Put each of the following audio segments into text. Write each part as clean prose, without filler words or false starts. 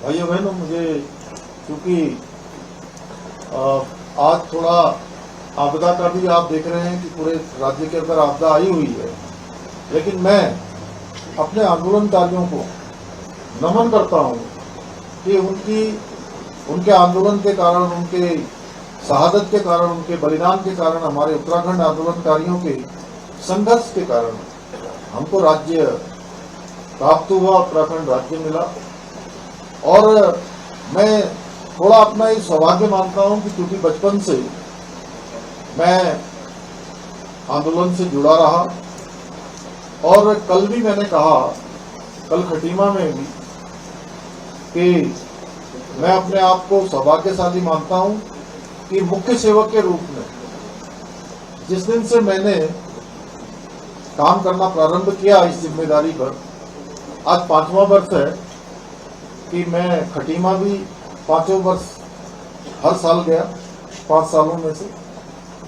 भाइयों बहनों, मुझे क्योंकि आज थोड़ा आपदा का भी आप देख रहे हैं कि पूरे राज्य के अंदर आपदा आई हुई है, लेकिन मैं अपने आंदोलनकारियों को नमन करता हूं कि उनके आंदोलन के कारण, उनके शहादत के कारण, उनके बलिदान के कारण, हमारे उत्तराखंड आंदोलनकारियों के संघर्ष के कारण हमको राज्य प्राप्त हुआ, उत्तराखंड राज्य मिला। और मैं थोड़ा अपना ये सौभाग्य मानता हूं कि क्योंकि बचपन से मैं आंदोलन से जुड़ा रहा, और कल भी मैंने कहा, कल खटीमा में भी, कि मैं अपने आप को सौभाग्यशाली मानता हूं कि मुख्य सेवक के रूप में जिस दिन से मैंने काम करना प्रारंभ किया इस जिम्मेदारी पर, आज 5वां वर्ष है कि मैं खटीमा भी 5 वर्ष हर साल गया, 5 सालों में से,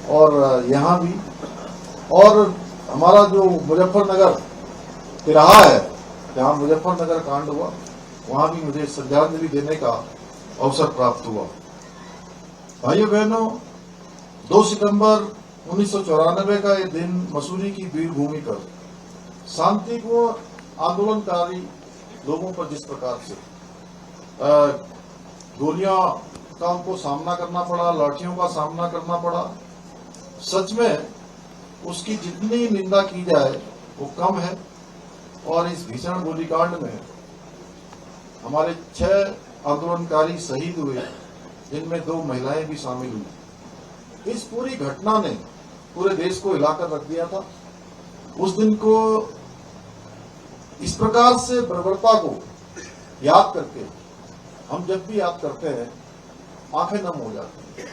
और यहाँ भी। और हमारा जो मुजफ्फरनगर तिराहा है, जहाँ मुजफ्फरनगर कांड हुआ, वहाँ भी मुझे श्रद्धांजलि देने का अवसर प्राप्त हुआ। भाइयों बहनों, 2 सितंबर 1994 का ये दिन मसूरी की वीर भूमि पर शांतिपूर्ण आंदोलनकारी लोगों पर जिस प्रकार से गोलियां का उनको सामना करना पड़ा, लाठियों का सामना करना पड़ा, सच में उसकी जितनी निंदा की जाए वो कम है। और इस भीषण गोलीकांड में हमारे 6 आंदोलनकारी शहीद हुए, जिनमें 2 महिलाएं भी शामिल हुई। इस पूरी घटना ने पूरे देश को हिलाकर रख दिया था। उस दिन को इस प्रकार से बर्बरता को याद करके, हम जब भी याद करते हैं आंखें नम हो जाती हैं।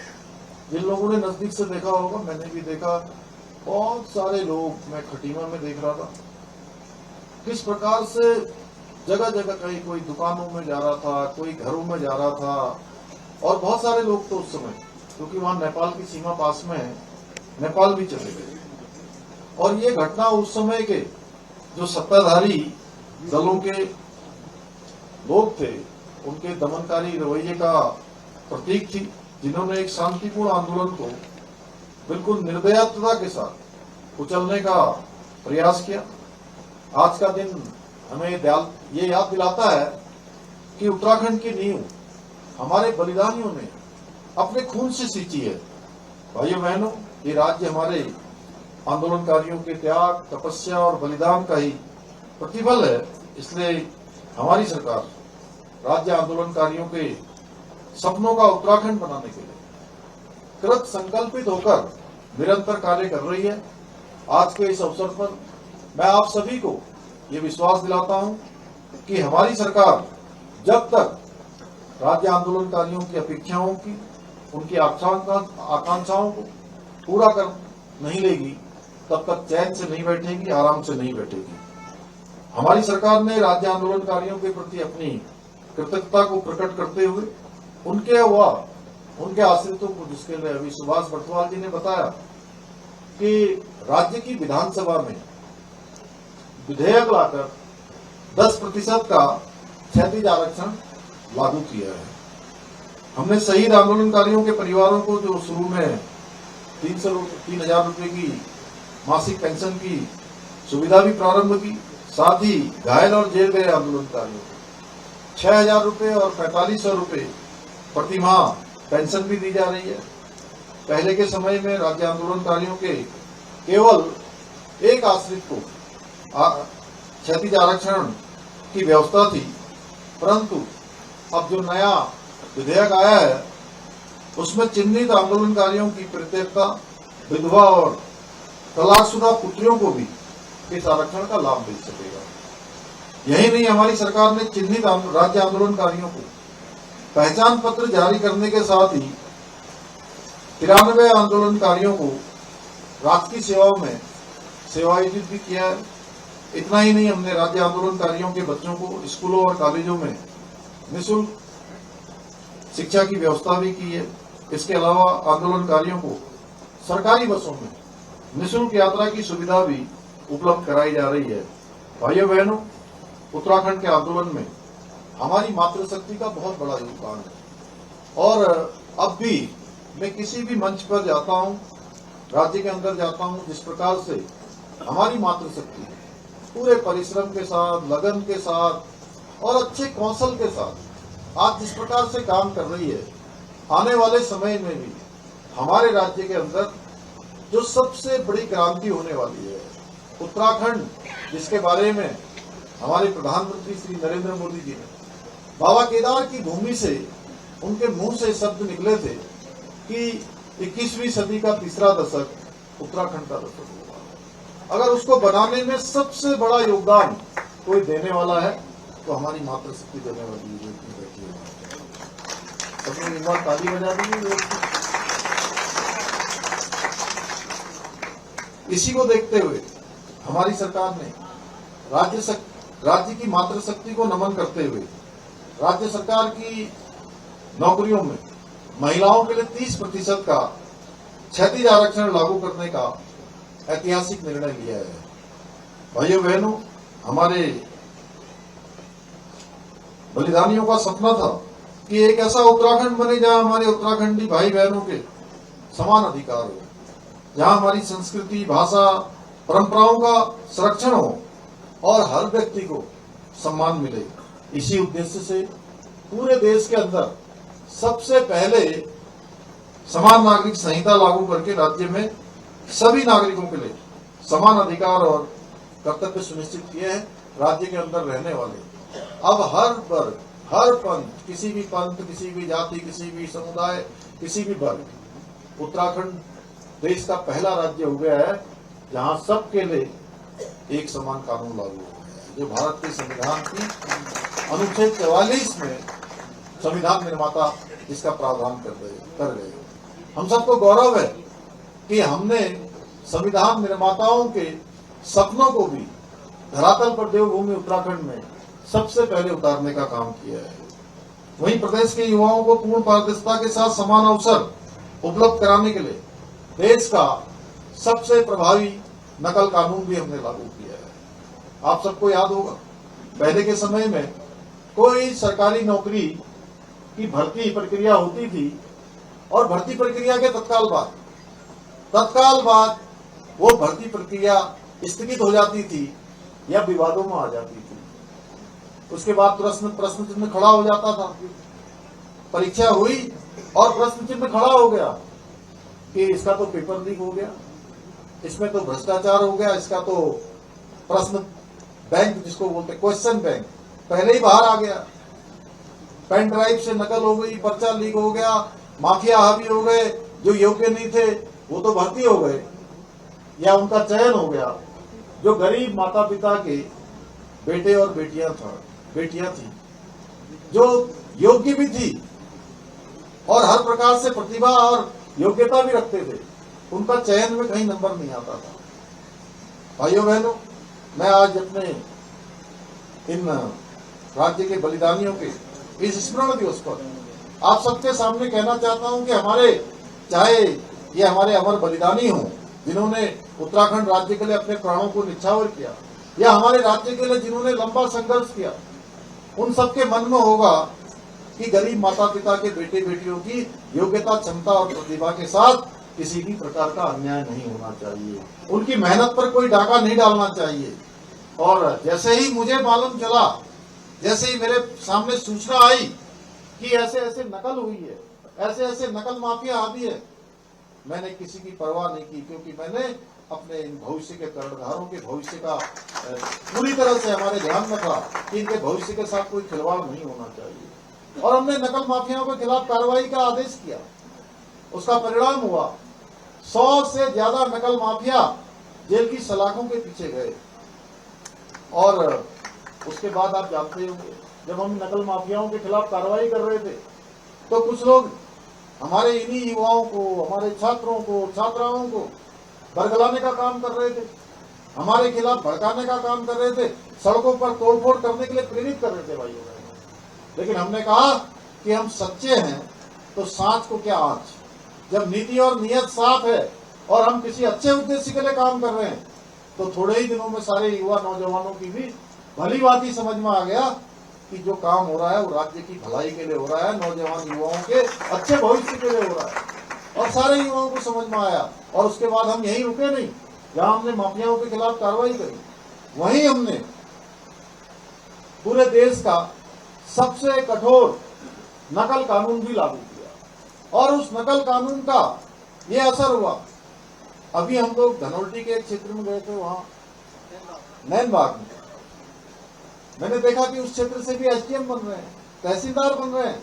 जिन लोगों ने नजदीक से देखा होगा, मैंने भी देखा, बहुत सारे लोग, मैं खटीमा में देख रहा था किस प्रकार से जगह जगह, कहीं कोई दुकानों में जा रहा था, कोई घरों में जा रहा था, और बहुत सारे लोग तो उस समय, क्योंकि वहां नेपाल की सीमा पास में है, नेपाल भी चले गए। और ये घटना उस समय के जो सत्ताधारी दलों के लोग थे, उनके दमनकारी रवैये का प्रतीक थी, जिन्होंने एक शांतिपूर्ण आंदोलन को बिल्कुल निर्दयता के साथ कुचलने का प्रयास किया। आज का दिन हमें ये याद दिलाता है कि उत्तराखंड की नींव हमारे बलिदानियों ने अपने खून से सींची है। भाइयों बहनों, ये राज्य हमारे आंदोलनकारियों के त्याग, तपस्या और बलिदान का ही प्रतिफल है। इसलिए हमारी सरकार राज्य आंदोलनकारियों के सपनों का उत्तराखंड बनाने के लिए कृत संकल्पित होकर निरंतर कार्य कर रही है। आज के इस अवसर पर मैं आप सभी को ये विश्वास दिलाता हूं कि हमारी सरकार जब तक राज्य आंदोलनकारियों की अपेक्षाओं की, उनकी आकांक्षाओं को पूरा कर नहीं लेगी, तब तक चैन से नहीं बैठेगी, आराम से नहीं बैठेगी। हमारी सरकार ने राज्य आंदोलनकारियों के प्रति अपनी कृतज्ञता को प्रकट करते हुए उनके आश्रितों को, जिसके लिए अभी सुभाष बटवाल जी ने बताया कि राज्य की विधानसभा में विधेयक लाकर 10% का क्षैतिज आरक्षण लागू किया है। हमने शहीद आंदोलनकारियों के परिवारों को जो शुरू में 3,000 रुपए की मासिक पेंशन की सुविधा भी प्रारंभ की, साथ ही घायल और जेल गए आंदोलनकारियों को 6,000 रुपए और 4,500 रुपए प्रति माह पेंशन भी दी जा रही है। पहले के समय में राज्य आंदोलनकारियों के केवल एक आश्रित को क्षैतिज आरक्षण की व्यवस्था थी, परंतु अब जो नया विधेयक आया है उसमें चिन्हित आंदोलनकारियों की प्रत्येकता, विधवा और तलाकशुदा पुत्रियों को भी इस आरक्षण का लाभ मिल सकेगा। यही नहीं, हमारी सरकार ने चिन्हित राज्य आंदोलनकारियों को पहचान पत्र जारी करने के साथ ही 93 आंदोलनकारियों को राजकीय सेवाओं में सेवायोजित भी किया है। इतना ही नहीं, हमने राज्य आंदोलनकारियों के बच्चों को स्कूलों और कॉलेजों में निःशुल्क शिक्षा की व्यवस्था भी की है। इसके अलावा आंदोलनकारियों को सरकारी बसों में निःशुल्क यात्रा की सुविधा भी उपलब्ध कराई जा रही है। भाइयों बहनों, उत्तराखंड के आंदोलन में हमारी मातृशक्ति का बहुत बड़ा योगदान है। और अब भी मैं किसी भी मंच पर जाता हूं, राज्य के अंदर जाता हूं, जिस प्रकार से हमारी मातृशक्ति पूरे परिश्रम के साथ, लगन के साथ और अच्छे कौशल के साथ आज जिस प्रकार से काम कर रही है, आने वाले समय में भी हमारे राज्य के अंदर जो सबसे बड़ी क्रांति होने वाली है, उत्तराखंड, जिसके बारे में हमारे प्रधानमंत्री श्री नरेंद्र मोदी जी ने बाबा केदार की भूमि से उनके मुंह से शब्द निकले थे कि 21वीं सदी का तीसरा दशक उत्तराखंड का दशक होगा। अगर उसको बनाने में सबसे बड़ा योगदान कोई देने वाला है तो हमारी मातृशक्ति देने वाली बैठी है। सबने एक बार ताली बजा दी। इसी को देखते हुए हमारी सरकार ने राज्य की मातृशक्ति को नमन करते हुए राज्य सरकार की नौकरियों में महिलाओं के लिए 30% का क्षैतिज आरक्षण लागू करने का ऐतिहासिक निर्णय लिया है। भाइयों बहनों, हमारे बलिदानियों का सपना था कि एक ऐसा उत्तराखंड बने जहां हमारे उत्तराखंडी भाई बहनों के समान अधिकार हो, जहां हमारी संस्कृति, भाषा, परंपराओं का संरक्षण हो और हर व्यक्ति को सम्मान मिले। इसी उद्देश्य से पूरे देश के अंदर सबसे पहले समान नागरिक संहिता लागू करके राज्य में सभी नागरिकों के लिए समान अधिकार और कर्तव्य सुनिश्चित किए हैं। राज्य के अंदर रहने वाले अब हर वर्ग, हर पंथ, किसी भी जाति, किसी भी समुदाय, किसी भी वर्ग, उत्तराखंड देश का पहला राज्य हो गया है जहां सबके लिए एक समान कानून लागू हो गया है, जो भारत के संविधान की अनुच्छेद 44 में संविधान निर्माता इसका प्रावधान कर गए। हम सबको गौरव है कि हमने संविधान निर्माताओं के सपनों को भी धरातल पर देवभूमि उत्तराखंड में सबसे पहले उतारने का काम किया है। वहीं प्रदेश के युवाओं को पूर्ण पारदर्शिता के साथ समान अवसर उपलब्ध कराने के लिए देश का सबसे प्रभावी नकल कानून भी हमने लागू किया है। आप सबको याद होगा, पहले के समय में कोई सरकारी नौकरी की भर्ती प्रक्रिया होती थी और भर्ती प्रक्रिया के तत्काल बाद वो भर्ती प्रक्रिया स्थगित हो जाती थी या विवादों में आ जाती थी। उसके बाद प्रश्न चिन्ह खड़ा हो जाता था। परीक्षा हुई और प्रश्न चिन्ह खड़ा हो गया कि इसका तो पेपर लीक हो गया, इसमें तो भ्रष्टाचार हो गया, इसका तो प्रश्न बैंक, जिसको बोलते क्वेश्चन बैंक, पहले ही बाहर आ गया। पेन ड्राइव से नकल हो गई, पर्चा लीक हो गया, माफिया हावी हो गए, जो योग्य नहीं थे वो तो भर्ती हो गए या उनका चयन हो गया। जो गरीब माता पिता के बेटे और बेटियां थी, जो योग्य भी थी और हर प्रकार से प्रतिभा और योग्यता भी रखते थे, उनका चयन में कहीं नंबर नहीं आता था। भाइयों बहनों, मैं आज अपने इन राज्य के बलिदानियों के इस स्मरण दिवस पर आप सबके सामने कहना चाहता हूं कि चाहे ये हमारे अमर बलिदानी हों जिन्होंने उत्तराखंड राज्य के लिए अपने प्राणों को निछावर किया, या हमारे राज्य के लिए जिन्होंने लंबा संघर्ष किया, उन सबके मन में होगा कि गरीब माता पिता के बेटे बेटियों की योग्यता, क्षमता और प्रतिभा के साथ किसी भी प्रकार का अन्याय नहीं होना चाहिए, उनकी मेहनत पर कोई डाका नहीं डालना चाहिए। और जैसे ही मुझे मालूम चला, जैसे ही मेरे सामने सूचना आई कि ऐसे ऐसे नकल हुई है, ऐसे ऐसे नकल माफिया हावी है, मैंने किसी की परवाह नहीं की, क्योंकि मैंने अपने इन भविष्य के कर्णधारों के भविष्य का पूरी तरह से हमारे ध्यान में था कि इनके भविष्य के साथ कोई खिलवाड़ नहीं होना चाहिए। और हमने नकल माफियाओं के खिलाफ कार्रवाई का आदेश किया। उसका परिणाम हुआ 100 से ज्यादा नकल माफिया जेल की सलाखों के पीछे गए। और उसके बाद आप जानते होंगे, जब हम नकल माफियाओं के खिलाफ कार्रवाई कर रहे थे तो कुछ लोग हमारे इन्हीं युवाओं को, हमारे छात्रों को, छात्राओं को बरगलाने का काम कर रहे थे, हमारे खिलाफ भड़काने का काम कर रहे थे, सड़कों पर तोड़फोड़ करने के लिए प्रेरित कर रहे थे भाइयों बहनों। लेकिन हमने कहा कि हम सच्चे हैं तो सांच को क्या आँच। जब नीति और नियत साफ है और हम किसी अच्छे उद्देश्य के लिए काम कर रहे हैं तो थोड़े ही दिनों में सारे युवा नौजवानों की भी भली बात ही समझ में आ गया कि जो काम हो रहा है वो राज्य की भलाई के लिए हो रहा है, नौजवान युवाओं के अच्छे भविष्य के लिए हो रहा है, और सारे युवाओं को समझ में आया। और उसके बाद हम यहीं रुके नहीं, जहां हमने माफियाओं के खिलाफ कार्रवाई करी, वहीं हमने पूरे देश का सबसे कठोर नकल कानून भी लागू किया, और उस नकल कानून का ये असर हुआ। अभी हम लोग धनौल्टी के एक क्षेत्र में गए थे, वहां नैनबाग में, मैंने देखा कि उस क्षेत्र से भी एसडीएम बन रहे हैं, तहसीलदार बन रहे हैं।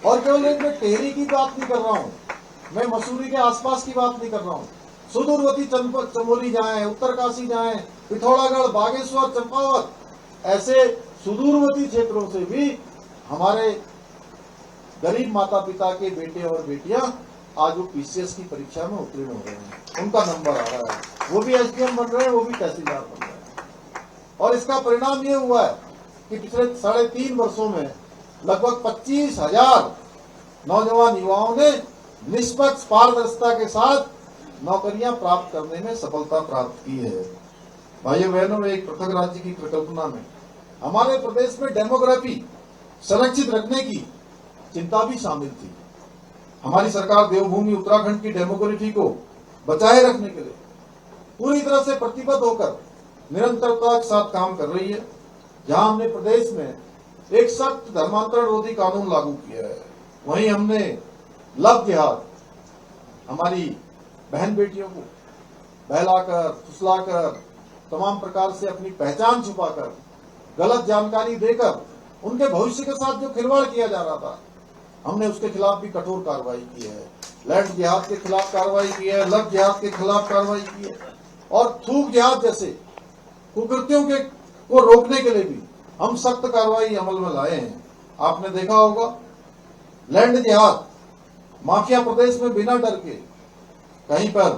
और केवल एक मैं टेहरी की बात नहीं कर रहा हूं, मैं मसूरी के आसपास की बात नहीं कर रहा हूं, सुदूरवर्ती चमोली जाएं, उत्तरकाशी जाएं, पिथौरागढ़, बागेश्वर, चंपावत, ऐसे सुदूरवर्ती क्षेत्रों से भी हमारे गरीब माता पिता के बेटे और बेटियां आज वो पीसीएस की परीक्षा में उत्तीर्ण हो रहे हैं, उनका नंबर आ रहा है, वो भी एसडीएम बन रहे हैं, वो भी तहसीलदार बन रहे हैं। और इसका परिणाम ये हुआ है कि पिछले 3.5 वर्षों में लगभग 25,000 नौजवान युवाओं ने निष्पक्ष पारदर्शिता के साथ नौकरियां प्राप्त करने में सफलता प्राप्त की है। भाइयों बहनों, एक पृथक राज्य की परिकल्पना में हमारे प्रदेश में डेमोग्राफी संरक्षित रखने की चिंता भी शामिल थी। हमारी सरकार देवभूमि उत्तराखंड की डेमोग्राफी को बचाए रखने के लिए पूरी तरह से प्रतिबद्ध होकर निरंतरता के साथ काम कर रही है। जहां हमने प्रदेश में एक सख्त धर्मांतरण रोधी कानून लागू किया है, वहीं हमने लव जिहाद, हमारी बहन बेटियों को बहलाकर फुसलाकर तमाम प्रकार से अपनी पहचान छुपाकर गलत जानकारी देकर उनके भविष्य के साथ जो खिलवाड़ किया जा रहा था, हमने उसके खिलाफ भी कठोर कार्रवाई की है। लैंड जिहाद के खिलाफ कार्रवाई की है, लव जिहाद के खिलाफ कार्रवाई की है, और थूक जिहाद जैसे कुकृत्यों के को रोकने के लिए भी हम सख्त कार्रवाई अमल में लाए हैं। आपने देखा होगा, लैंड जिहाद माफिया प्रदेश में बिना डर के कहीं पर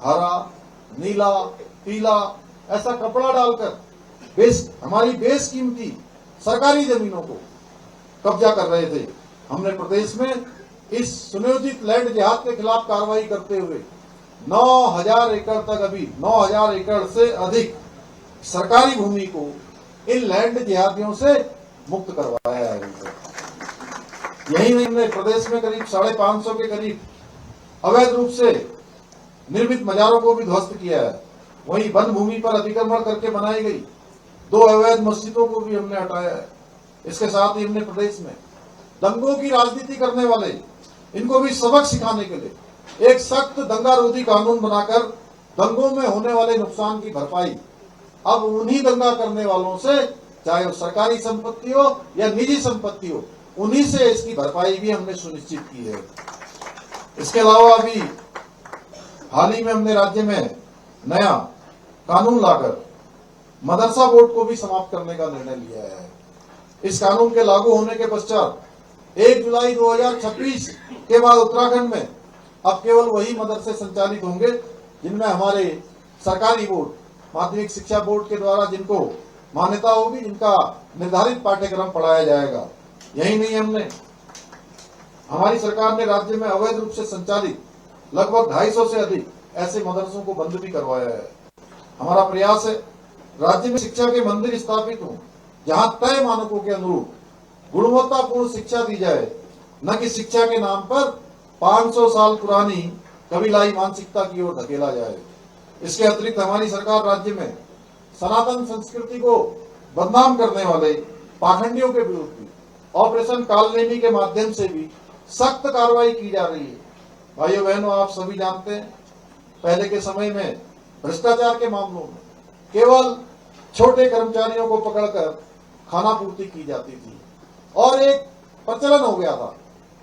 हरा, नीला, पीला ऐसा कपड़ा डालकर हमारी बेशकीमती सरकारी जमीनों को कब्जा कर रहे थे। हमने प्रदेश में इस सुनियोजित लैंड जिहाद के खिलाफ कार्रवाई करते हुए 9,000 एकड़ तक, अभी 9,000 एकड़ से अधिक सरकारी भूमि को इन लैंड जिहादियों से मुक्त करवाया है। यही नहीं, हमने प्रदेश में करीब 550 के करीब अवैध रूप से निर्मित मजारों को भी ध्वस्त किया है। वहीं वन भूमि पर अतिक्रमण करके बनाई गई 2 अवैध मस्जिदों को भी हमने हटाया है। इसके साथ ही हमने प्रदेश में दंगों की राजनीति करने वाले, इनको भी सबक सिखाने के लिए एक सख्त दंगा रोधी कानून बनाकर दंगों में होने वाले नुकसान की भरपाई अब उन्हीं दंगा करने वालों से, चाहे वो सरकारी संपत्ति हो या निजी संपत्ति हो, उन्हीं से इसकी भरपाई भी हमने सुनिश्चित की है। इसके अलावा अभी हाल ही में हमने राज्य में नया कानून लाकर मदरसा बोर्ड को भी समाप्त करने का निर्णय लिया है। इस कानून के लागू होने के पश्चात 1 जुलाई 2026 के बाद उत्तराखंड में अब केवल वही मदरसे संचालित होंगे जिनमें हमारे सरकारी बोर्ड, माध्यमिक शिक्षा बोर्ड के द्वारा जिनको मान्यता होगी, जिनका निर्धारित पाठ्यक्रम पढ़ाया जाएगा। यही नहीं, हमारी सरकार ने राज्य में अवैध रूप से संचालित लगभग 250 से अधिक ऐसे मदरसों को बंद भी करवाया है। हमारा प्रयास है राज्य में शिक्षा के मंदिर स्थापित हों, जहां तय मानकों के अनुरूप गुणवत्तापूर्ण शिक्षा दी जाए, न कि शिक्षा के नाम पर 500 साल पुरानी कबीलाई मानसिकता की ओर धकेला जाए। इसके अतिरिक्त हमारी सरकार राज्य में सनातन संस्कृति को बदनाम करने वाले पाखंडियों के विरुद्ध भी ऑपरेशन कालनेमी के माध्यम से भी सख्त कार्रवाई की जा रही है। भाइयों बहनों, आप सभी जानते हैं, पहले के समय में भ्रष्टाचार के मामलों में केवल छोटे कर्मचारियों को पकड़कर खाना पूर्ति की जाती थी, और एक प्रचलन हो गया था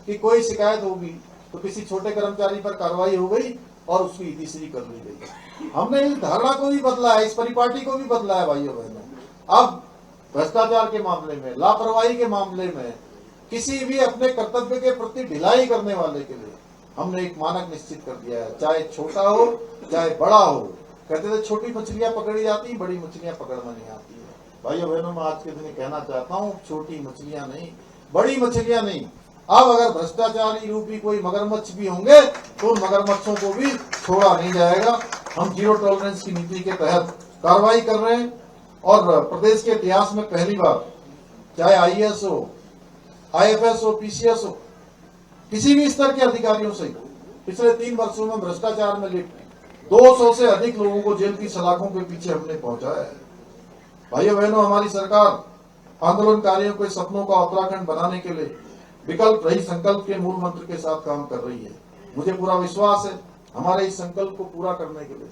कि कोई शिकायत होगी तो किसी छोटे कर्मचारी पर कार्रवाई हो गई और उसकी तीसरी कर ली गई। हमने इस धारणा को भी बदला है, इस परिपाटी को भी बदला है। भाइयों बहनों, अब भ्रष्टाचार के मामले में, लापरवाही के मामले में, किसी भी अपने कर्तव्य के प्रति ढिलाई करने वाले के लिए हमने एक मानक निश्चित कर दिया है, चाहे छोटा हो चाहे बड़ा हो। कहते थे छोटी मछलियां पकड़ी जाती, बड़ी मछलियां पकड़ना नहीं आती है। भाइयों बहनों, मैं आज के दिन कहना चाहता हूँ, छोटी मछलियां नहीं, बड़ी मछलियां नहीं, अब अगर भ्रष्टाचारी रूपी कोई मगरमच्छ भी होंगे तो उन मगरमच्छों को भी छोड़ा नहीं जाएगा। हम जीरो टॉलरेंस की नीति के तहत कार्रवाई कर रहे हैं, और प्रदेश के इतिहास में पहली बार चाहे आईएएस हो, आईएफएस हो, पीसीएस हो, किसी भी स्तर के अधिकारियों से पिछले 3 वर्षों में भ्रष्टाचार में लिप्त 200 से अधिक लोगों को जेल की सलाखों के पीछे हमने पहुंचाया है। भाइयों बहनों, हमारी सरकार आंदोलनकारियों के सपनों का उत्तराखंड बनाने के लिए विकल्प रही संकल्प के मूल मंत्र के साथ काम कर रही है। मुझे पूरा विश्वास है हमारे इस संकल्प को पूरा करने के लिए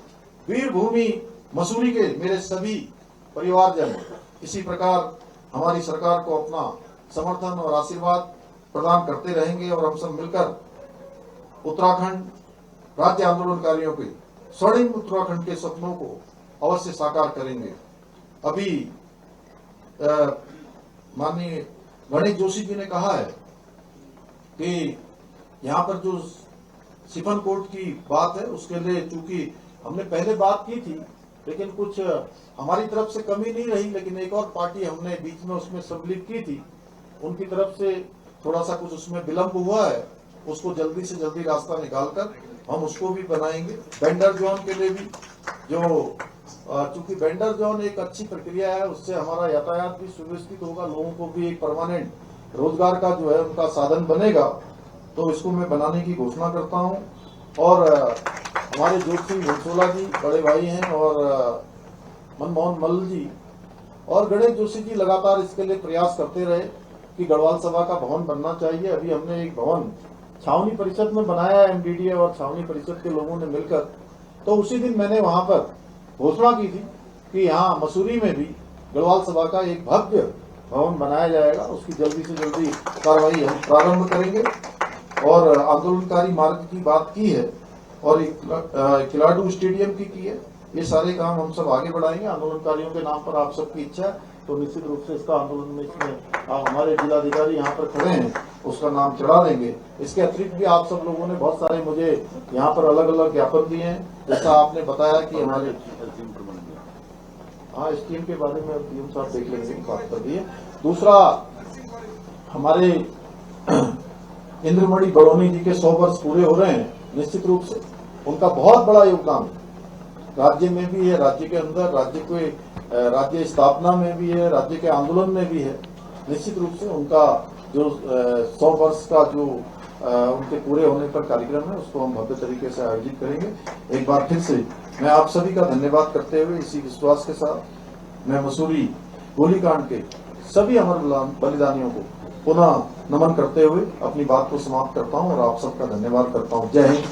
वीरभूमि मसूरी के मेरे सभी परिवारजन इसी प्रकार हमारी सरकार को अपना समर्थन और आशीर्वाद प्रदान करते रहेंगे और हम सब मिलकर उत्तराखंड राज्य आंदोलनकारियों के स्वर्णिम उत्तराखंड के सपनों को अवश्य साकार करेंगे। अभी माननीय गणेश जोशी जी ने कहा है कि यहाँ पर जो सिफन कोर्ट की बात है उसके लिए चूंकि हमने पहले बात की थी लेकिन कुछ हमारी तरफ से कमी नहीं रही, लेकिन एक और पार्टी हमने बीच में उसमें सम्मिलित की थी, उनकी तरफ से थोड़ा सा कुछ उसमें विलंब हुआ है। उसको जल्दी से जल्दी रास्ता निकालकर हम उसको भी बनाएंगे। वेंडर जोन के लिए भी जो चूंकि वेंडर जोन एक अच्छी प्रक्रिया है, उससे हमारा यातायात भी सुव्यवस्थित होगा, लोगों को भी एक परमानेंट रोजगार का जो है उनका साधन बनेगा, तो इसको मैं बनाने की घोषणा करता हूँ। और हमारे जोत सिंह भंसोला जी बड़े भाई हैं और मनमोहन मल्ल जी और गणेश जोशी जी लगातार इसके लिए प्रयास करते रहे कि गढ़वाल सभा का भवन बनना चाहिए। अभी हमने एक भवन छावनी परिषद में बनाया है, एमडीडीए और छावनी परिषद के लोगों ने मिलकर। तो उसी दिन मैंने वहां पर घोषणा की थी कि यहाँ मसूरी में भी गढ़वाल सभा का एक भव्य भवन बनाया जाएगा। उसकी जल्दी से जल्दी कार्रवाई हम प्रारंभ करेंगे और आंदोलनकारी मार्ग की बात की है और खिलाड़ू स्टेडियम की है। ये सारे काम हम सब आगे बढ़ाएंगे। आंदोलनकारियों के नाम पर आप सबकी इच्छा है तो निश्चित रूप से इसका आंदोलन में इसमें हमारे जिलाधिकारी यहाँ पर खड़े हैं उसका नाम चढ़ा देंगे। इसके अतिरिक्त भी आप सब लोगों ने बहुत सारे मुझे यहाँ पर अलग अलग ज्ञापन दिए हैं, जैसा आपने बताया कि हमारे स्कीम के बारे में पीएम साहब देख लेंगे, बात कर दी है। दूसरा, हमारे इंद्रमणि बड़ोनी जी के 100 वर्ष पूरे हो रहे हैं। निश्चित रूप से उनका बहुत बड़ा योगदान राज्य में भी है, राज्य के अंदर, राज्य स्थापना में भी है, राज्य के आंदोलन में भी है। निश्चित रूप से उनका जो 100 वर्ष का जो उनके पूरे होने पर कार्यक्रम है उसको हम भव्य तरीके से आयोजित करेंगे। एक बार फिर से मैं आप सभी का धन्यवाद करते हुए इसी विश्वास के साथ मैं मसूरी गोलीकांड के सभी अमर बलिदानियों को पुनः नमन करते हुए अपनी बात को समाप्त करता हूं और आप सबका धन्यवाद करता हूं। जय हिंद।